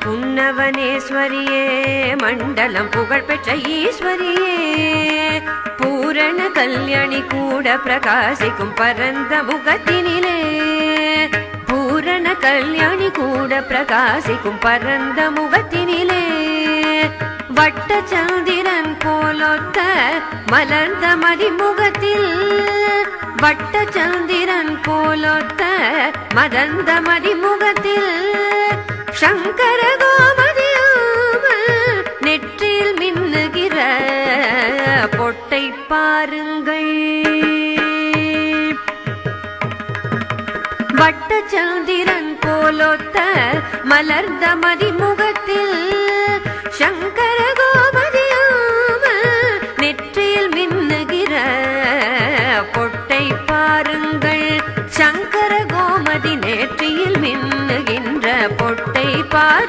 புன்னவனேஸ்வரியே மண்டலம் புகழ்பெற்ற ஈஸ்வரியே பூரண கல்யாணி கூட பிரகாசிக்கும் பரந்த முகத்தினிலே பூரண கல்யாணி கூட பிரகாசிக்கும் பரந்த முகத்தினிலே வட்ட சந்திரன் போலொத்த மலர்ந்த மதிமுகத்தில் வட்ட சந்திரன் போலொத்த மதந்த மதிமுகத்தில் சங்கர கோமதியாமல் நெற்றியில் மின்னுகிற பொட்டை பாருங்கள் வட்ட சந்திரன் போலொத்த மலர்ந்த மதிமுகத்தில்